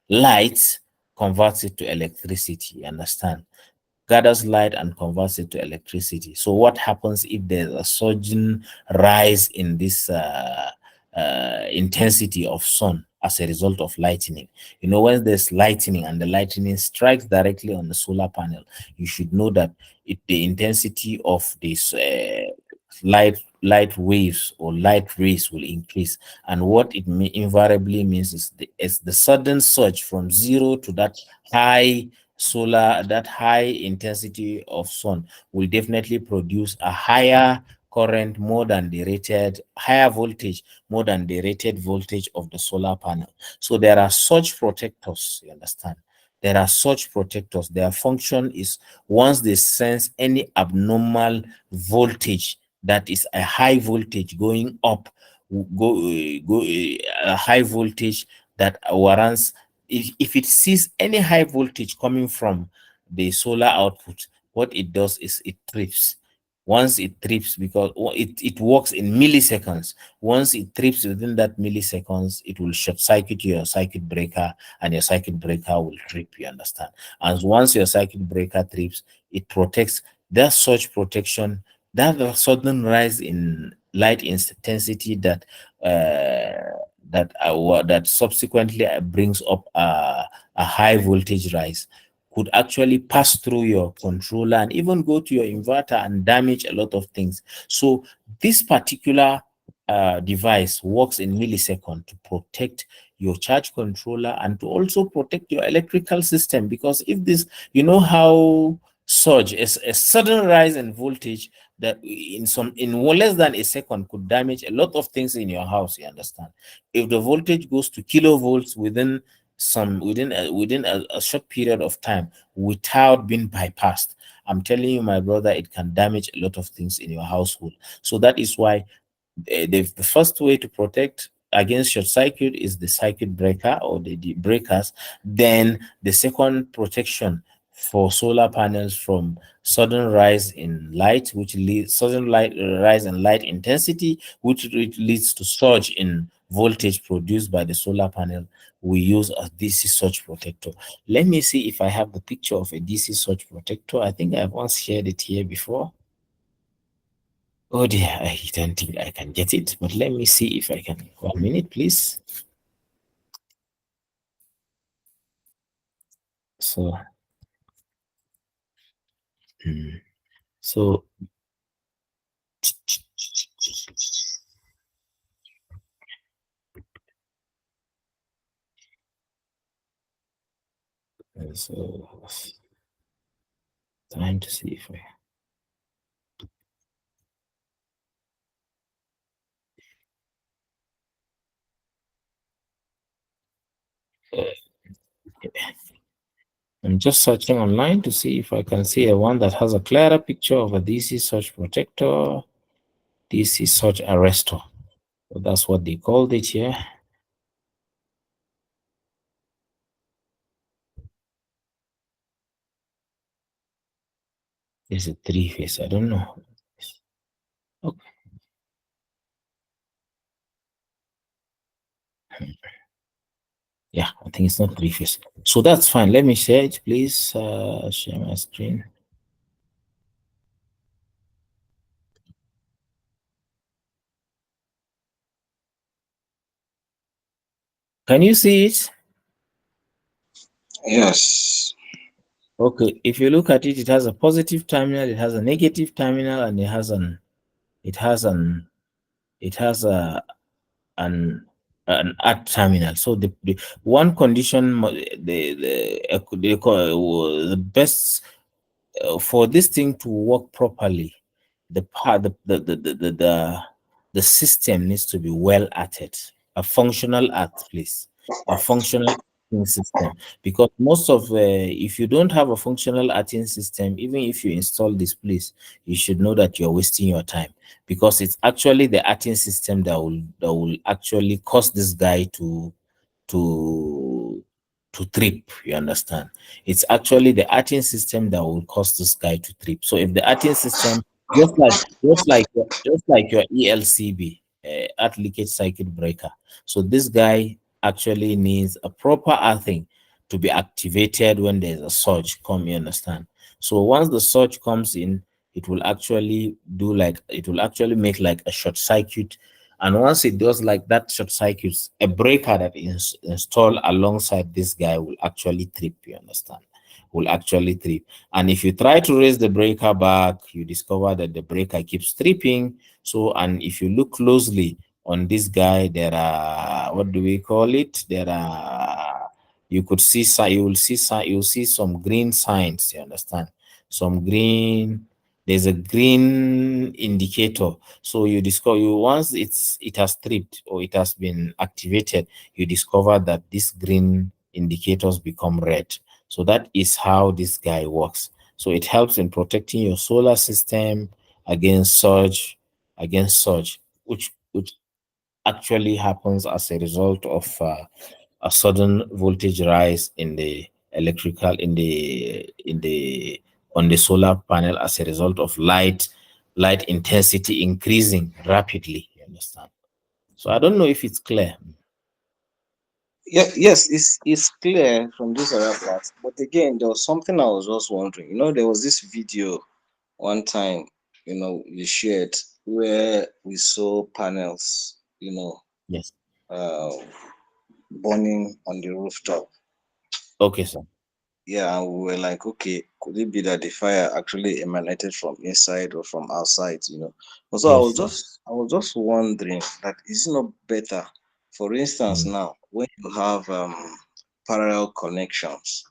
light, converts it to electricity. You understand? Gathers light and converts it to electricity. So what happens if there's a sudden rise in this intensity of sun as a result of lightning? When there's lightning and the lightning strikes directly on the solar panel, you should know that the intensity of this light waves or light rays will increase. And what it invariably means is the sudden surge from zero to that high intensity of sun will definitely produce a higher current, more than the rated, higher voltage more than the rated voltage of the solar panel. So there are surge protectors. You understand? There are surge protectors. Their function is, once they sense any abnormal voltage, that is a high voltage going up, a high voltage that warrants, if it sees any high voltage coming from the solar output, what it does is it trips. Once it trips, because it works in milliseconds. Once it trips within that milliseconds, it will short circuit your circuit breaker, and your circuit breaker will trip, you understand. And once your circuit breaker trips, it protects. That such protection, that sudden rise in light intensity that subsequently brings up a high voltage rise, could actually pass through your controller and even go to your inverter and damage a lot of things. So this particular device works in milliseconds to protect your charge controller and to also protect your electrical system. Because if this, you know how surge is a sudden rise in voltage that in less than a second could damage a lot of things in your house, you understand. If the voltage goes to kilovolts within a short period of time without being bypassed, I'm telling you, my brother, it can damage a lot of things in your household. So that is why the first way to protect against short circuit is the circuit breaker or the breakers. Then the second protection for solar panels from sudden rise in light, which leads sudden light rise in light intensity, which leads to surge in voltage produced by the solar panel. We use a DC surge protector. Let me see if I have the picture of a DC surge protector. I think I've once shared it here before. Oh dear, I don't think I can get it, but let me see if I can. 1 minute, please. So, hmm, so, so, trying to see if I. Uh, I'm just searching online to see if I can see a one that has a clearer picture of a DC surge protector, DC surge arrestor. So that's what they called it here. Is it three-phase? I don't know. Okay. Yeah, I think it's not three-phase. So that's fine. Let me share it, please. Share my screen. Can you see it? Yes. Okay, if you look at it, it has a positive terminal, it has a negative terminal, and it has an it has an at terminal. So the one condition the best for this thing to work properly, the part the system needs to be well at it, a functional at, please, a functional acting system. Because most of if you don't have a functional acting system, even if you install this, please, you should know that you're wasting your time, because it's actually the acting system that will actually cause this guy to to trip, you understand. It's actually the arting system that will cause this guy to trip. So if the arting system, just like your ELCB, earth leakage circuit breaker, so this guy actually needs a proper earthing to be activated when there's a surge come, you understand. So once the surge comes in, it will actually make like a short circuit. And once it does like that short circuits, a breaker that is installed alongside this guy will actually trip, you understand? Will actually trip. And if you try to raise the breaker back, you discover that the breaker keeps tripping. So, and if you look closely on this guy, there are, what do we call it? There are, you could see, you'll see some green signs, you understand? Some green, there's a green indicator. So you discover, once it has tripped or it has been activated, you discover that these green indicators become red. So that is how this guy works. So it helps in protecting your solar system against surge, which actually happens as a result of a sudden voltage rise in the electrical in the on the solar panel as a result of light light intensity increasing rapidly. You understand? So I don't know if it's clear. Yeah, yes, it's clear from this other part. But again, there was something I was just wondering. There was this video one time, we shared where we saw panels, Yes. uh, burning on the rooftop. Okay, sir. Yeah, and we were like, okay, could it be that the fire actually emanated from inside or from outside? So I was Yes, sir. just I was just wondering that is it not better, for instance, Mm. now when you have parallel connections,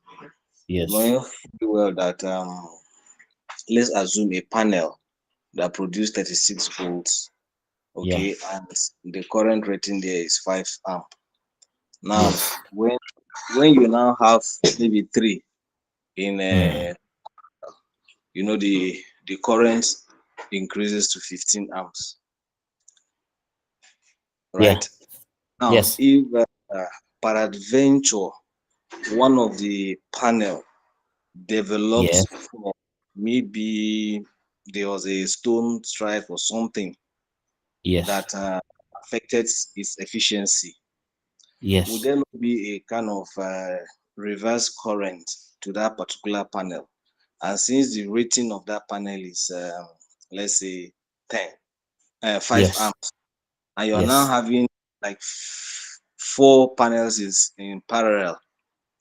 Yes. knowing fully well that let's assume a panel that produces 36 volts, Yeah. okay, and the current rating there is 5 amp. Now, Yes. when you now have maybe three in Mm. the current increases to 15 amps, Yeah. right? Now, Yes. if peradventure one of the panel developed Yes. from, maybe there was a stone strike or something Yes. that affected its efficiency, would Yes. there not be a kind of reverse current to that particular panel? And since the rating of that panel is, let's say, 10, 5 Yes. amps, and you're now Yes. having like four panels is in parallel,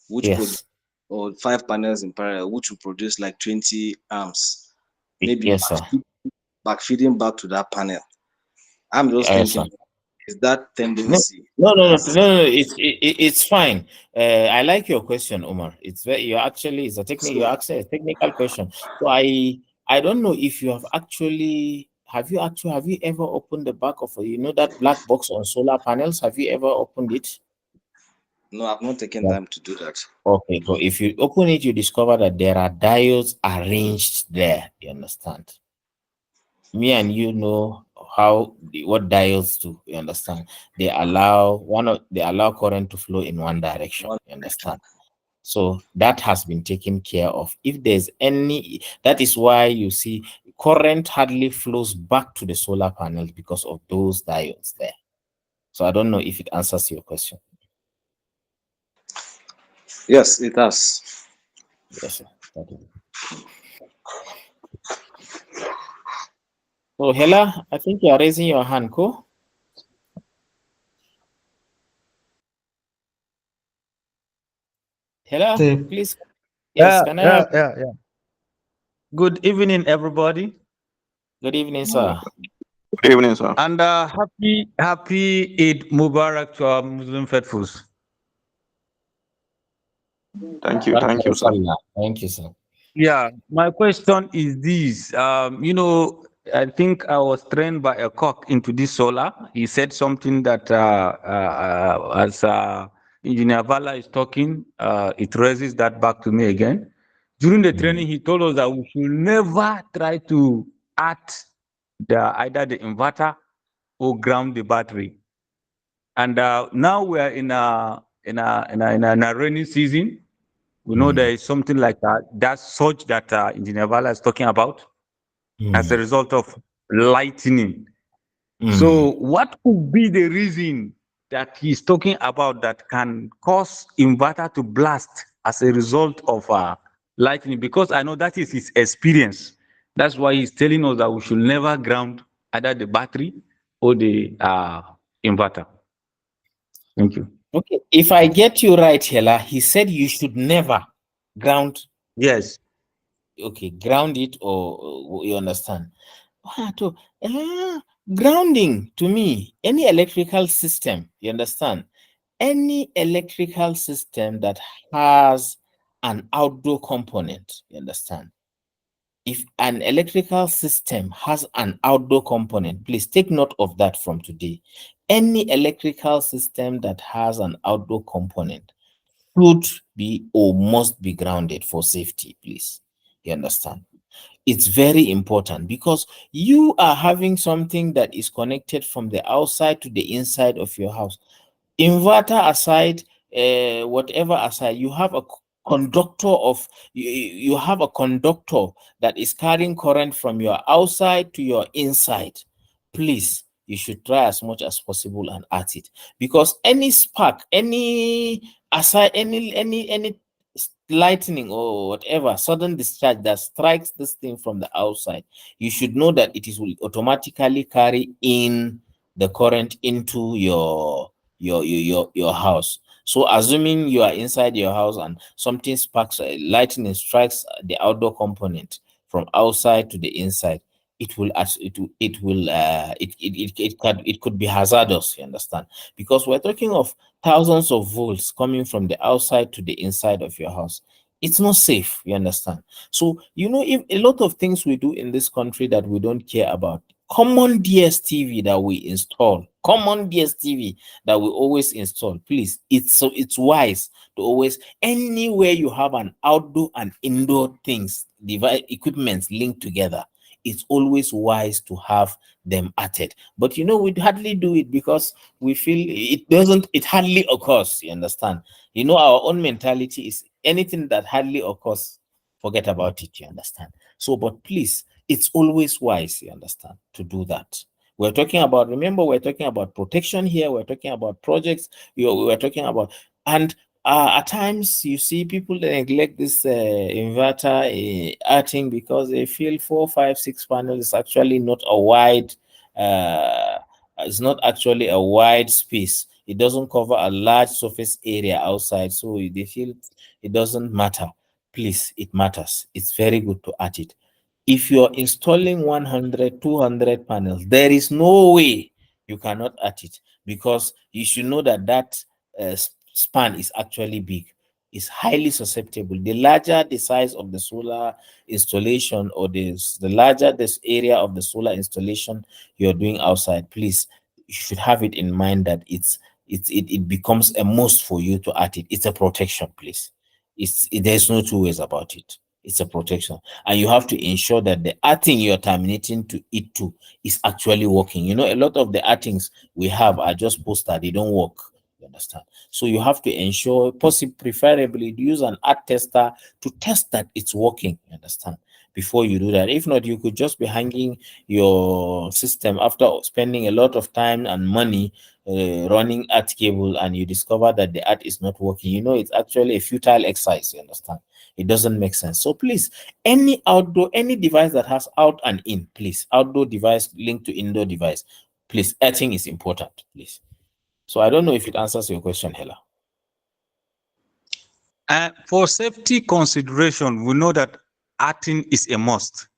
which produce, Yes. or five panels in parallel, which will produce like 20 amps, maybe Yes, sir. backfeeding back to that panel. I'm just Yes, thinking, sir. is that No, tendency no, no, no, no, as no. It's fine. I like your question, Omar. It's very you're actually it's a technical you're so? asking a technical question. So I don't know if you have you ever opened the back of that black box on solar panels? Have you ever opened it? No, I've not taken Yes. time to do that. Okay, so if you open it, you discover that there are diodes arranged there. You understand? Me and you know what diodes do. You understand? They allow current to flow in one direction. One You direction. understand? So that has been taken care of. If there's any, that is why you see current hardly flows back to the solar panels because of those diodes there. So I don't know if it answers your question. Yes, it has. Yes, sir. Thank you. So Hela, I think you are raising your hand, Ko. Hela, Say, please. Yes, yeah, can I yeah, have yeah, yeah. Good evening, everybody, good evening, sir? Good evening, sir. and happy Eid Mubarak to our Muslim faithfuls. Thank you, sir. Barakallah. Thank you, sir. Yeah, my question is this. I think I was trained by a cock into this solar. He said something that as Engineer Vala is talking, it raises that back to me again. During the Mm, training, he told us that we should never try to add either the inverter or ground the battery. And now we are in a rainy season. We know there mm, is something like that surge that Engineer Vala is talking about as a mm, result of lightning. mm. So, what could be the reason that he's talking about that can cause inverter to blast as a result of lightning? Because I know that is his experience. That's why he's telling us that we should never ground either the battery or the inverter. Thank you. Okay, if I get you right, Hela, he said you should never ground. Yes. Okay, ground it, or you understand. Ah, grounding to me, any electrical system, you understand? Any electrical system that has an outdoor component, you understand? If an electrical system has an outdoor component, please take note of that from today. Any electrical system that has an outdoor component should be or must be grounded for safety, please. You understand? It's very important because you are having something that is connected from the outside to the inside of your house. Inverter aside, whatever aside, you have a conductor of you have a conductor that is carrying current from your outside to your inside, please, you should try as much as possible and at it, because any spark, any aside, any lightning or whatever sudden discharge that strikes this thing from the outside, you should know that it is will automatically carry in the current into your house. So assuming you are inside your house and something sparks, lightning strikes the outdoor component from outside to the inside, it could be hazardous, you understand? Because we're talking of thousands of volts coming from the outside to the inside of your house. It's not safe, you understand? So, if a lot of things we do in this country that we don't care about, common DSTV that we install, common DSTV that we always install, please, it's wise to always, anywhere you have an outdoor and indoor things, device equipments linked together, it's always wise to have them at it. But we hardly do it because we feel it hardly occurs, you understand? Our own mentality is anything that hardly occurs, forget about it, you understand? So, but please, it's always wise, you understand, to do that. Remember, we're talking about protection here, we're talking about projects, we're talking about, and at times you see people that neglect this inverter arting because they feel 4, 5, 6 panels is actually not a wide, it's not actually a wide space. It doesn't cover a large surface area outside, so they feel it doesn't matter. Please, it matters. It's very good to add it. If you're installing 100, 200 panels, there is no way you cannot add it, because you should know that span is actually big. It's highly susceptible. The larger the size of the solar installation, or the larger this area of the solar installation you're doing outside, please, you should have it in mind that it becomes a must for you to add it. It's a protection, please. There's no two ways about it. It's a protection, and you have to ensure that the earthing you're terminating to it to is actually working. A lot of the earthings we have are just poster, they don't work, you understand? So you have to ensure, preferably use an earth tester to test that it's working, you understand, before you do that. If not, you could just be hanging your system after spending a lot of time and money running earth cable, and you discover that the earth is not working. It's actually a futile exercise, you understand? It doesn't make sense. So please, any device that has out and in, please, outdoor device linked to indoor device, please, earthing is important, please. So I don't know if it answers your question, Hela. For safety consideration, we know that earthing is a must.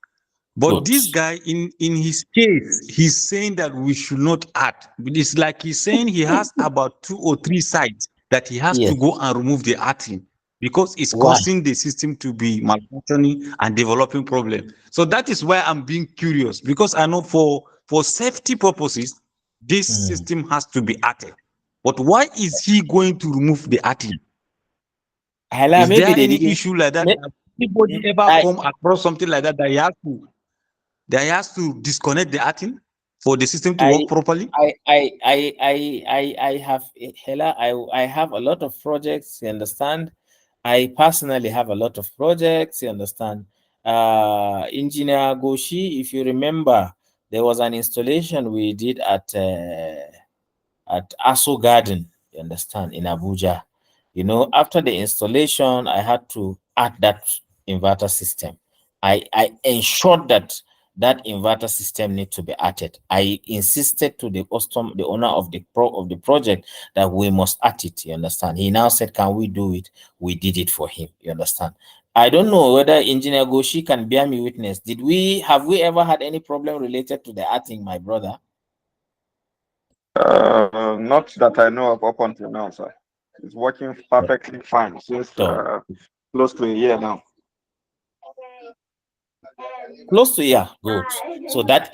But Good. this guy, in his case, he's saying that we should not add. But it's like he's saying he has about 2 or 3 sites that he has Yes. to go and remove the earthing because it's Why? causing the system to be malfunctioning and developing problem. So that is why I'm being curious, because I know for safety purposes, this system has to be added. But why is he going to remove the earthing? Hela, Is maybe there they any didn't. issue like that? may- Has anybody ever I, come across something like that that he has to disconnect the earthing for the system to work I, properly? I have, Hela, I have a lot of projects, you understand? I personally have a lot of projects, you understand? Engineer Goshi, if you remember, there was an installation we did at Aso Garden, you understand, in Abuja. After the installation, I had to add that inverter system. I ensured that inverter system need to be added. I insisted to the owner of the project, that we must add it. You understand? He now said, "Can we do it?" We did it for him. You understand? I don't know whether Engineer Goshi can bear me witness. Have we ever had any problem related to the adding, my brother? Not that I know of up until now, sir. It's working perfectly fine since So, close to a year now. close to, yeah, good. So that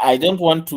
I don't want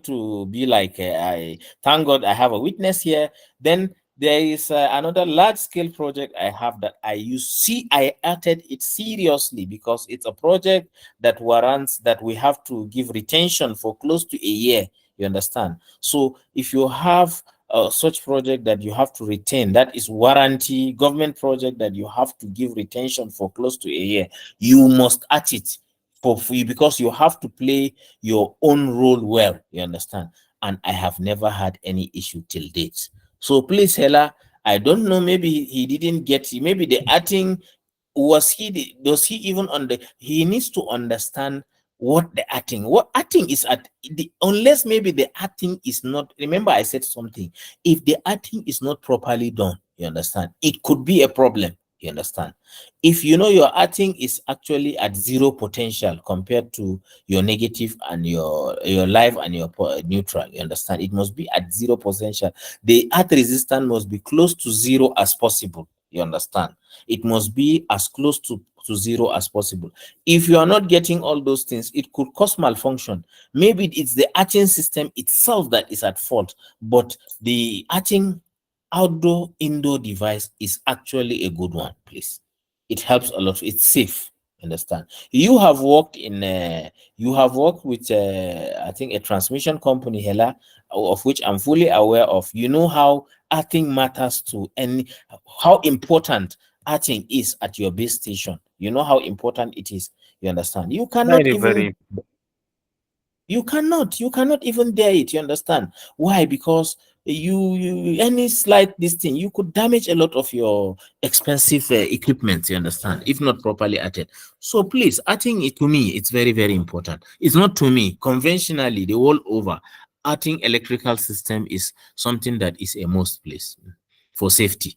to be like, I thank God I have a witness here. Then there is another large scale project I have that I acted it seriously, because it's a project that warrants that we have to give retention for close to a year, you understand? So if you have such project that you have to retain, that is warranty government project that you have to give retention for close to a year, you must at it for free because you have to play your own role well, you understand? And I have never had any issue till date. So please, Hela, I don't know, maybe he didn't get it, maybe the acting does he even he needs to understand what acting is at the, unless maybe the acting is not, remember I said something, if the acting is not properly done, you understand, it could be a problem, you understand? If you know your acting is actually at zero potential compared to your negative and your live and your neutral, you understand, it must be at zero potential. The art resistance must be close to zero as possible, you understand? It must be as close to zero as possible. If you are not getting all those things, it could cause malfunction. Maybe it's the arching system itself that is at fault, but the arching outdoor indoor device is actually a good one, please. It helps a lot. It's safe. Understand? You have worked with I think a transmission company, Hela, of which I'm fully aware of. You know how arting matters to any, how important arting is at your base station. You know how important it is. You understand? Very, very. You cannot even dare it, you understand? Why? Because you any slight this thing, you could damage a lot of your expensive equipment, you understand, if not properly arted. So please, arting it, to me, it's very, very important. It's not to me, conventionally the world over, arting electrical system is something that is a must, place for safety.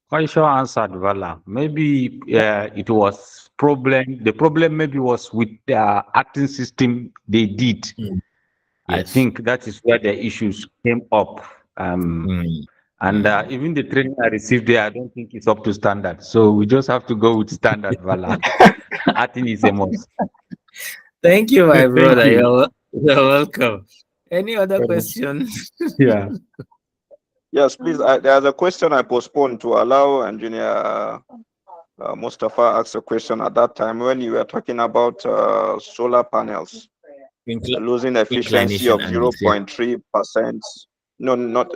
Quite sure answered, Vala. Maybe it was problem. The problem maybe was with the acting system they did. Mm. I Yes. think that is where the issues came up. Mm. And Mm. even the training I received there, I don't think it's up to standard. So we just have to go with standard, Vala. Acting is a must. Thank you, my Thank brother. you. You're welcome. Any other Um, question? yeah. Yes, please. There's a question I postponed to allow Engineer Mustafa ask a question at that time when you were talking about solar panels losing efficiency Inclination of angles, yeah. 0.3%. No, not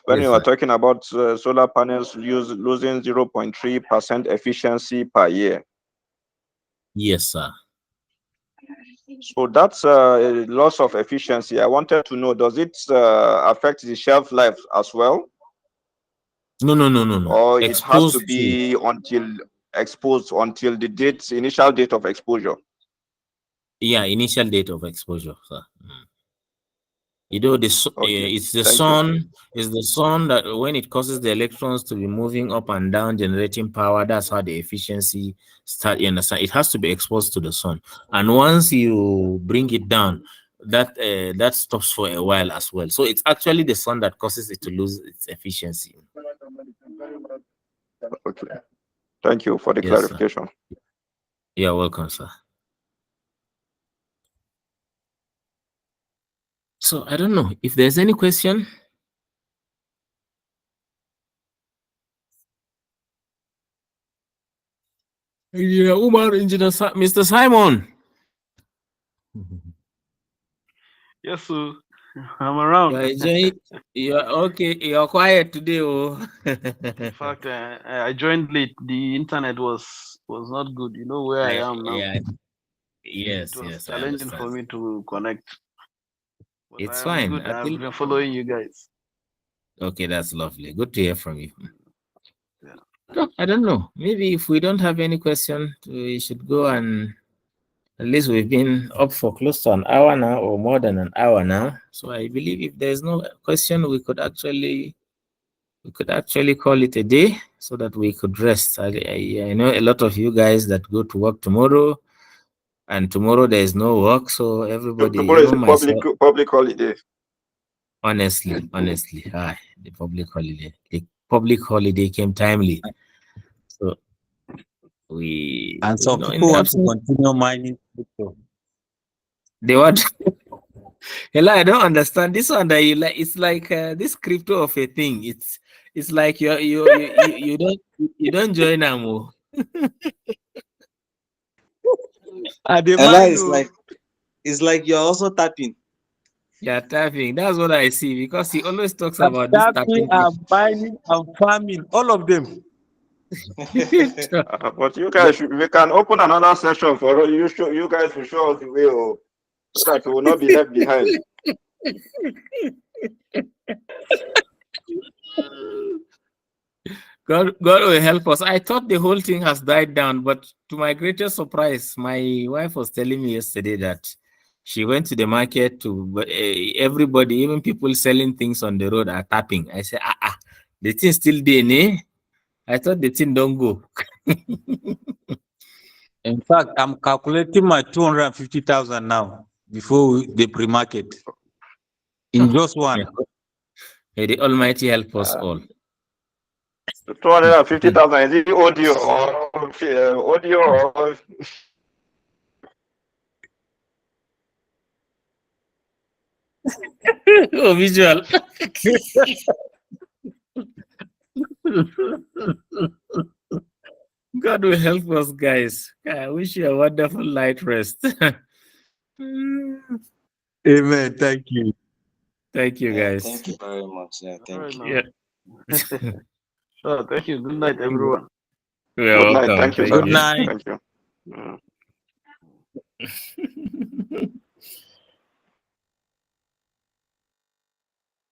when Yes, you were sir. talking about solar panels losing 0.3% efficiency per year. Yes, sir. So that's a loss of efficiency. I wanted to know, does it affect the shelf life as well? No, no, no, no, no. Or it has to Exposed to, be until exposed until the initial date of exposure? yeah, initial date of exposure, sir. Mm. You know, Okay, it's the thank you. sun. It's the sun that when it causes the electrons to be moving up and down, generating power. That's how the efficiency start. You understand? It has to be exposed to the sun, and once you bring it down, that stops for a while as well. So it's actually the sun that causes it to lose its efficiency. Okay, thank you for the Yes, sir. clarification. You're welcome, sir. So I don't know if there's any question. Engineer Umar, Mr. Simon. Yes, sir. I'm around. You're enjoying. You're okay. You're quiet today, oh. In fact, I joined late. The internet was not good. You know where I am now. Yeah. It Yes, was yes, I challenging understand. for me to connect, but I It's am fine. good. I I've feel been following you guys. okay. That's lovely. Good to hear from you. Yeah. No, I don't know. Maybe if we don't have any question, we should go, and at least we've been up for close to an hour now, or more than an hour now. So I believe if there's no question, we could actually call it a day so that we could rest. I know a lot of you guys that go to work tomorrow, and tomorrow there is no work, so everybody, Tomorrow is even a myself, public holiday. honestly, the public holiday came timely. So And some in people the want to absence, continue mining crypto. they what? Hello, I don't understand this one that you like. It's like this crypto of a thing. It's like you don't join them. I Ella demand is you. like, it's like you're also tapping. Yeah, tapping. That's what I see because he always talks I'm about this tapping, tapping thing. I'm mining, I'm farming, all of them. But you guys, we can open another session for you. You guys will show us the way, so that we will not be left behind. God will help us. I thought the whole thing has died down, but to my greatest surprise, my wife was telling me yesterday that she went to the market to everybody, even people selling things on the road are tapping. I said, the thing still there, ne? I thought the thing don't go. In fact, I'm calculating my 250,000 now before the pre-market in just one. May the Almighty help us all. 250,000, is it audio or audio or Oh, visual. God will help us, guys. I wish you a wonderful night rest. Amen. Thank you. Thank you, Yeah, guys. thank you very much. Yeah, All thank right, you. now. Yeah. Sure, thank you. Good night, everyone. You're good night? welcome. Thank you, Thank sir. Good you. night. Thank you.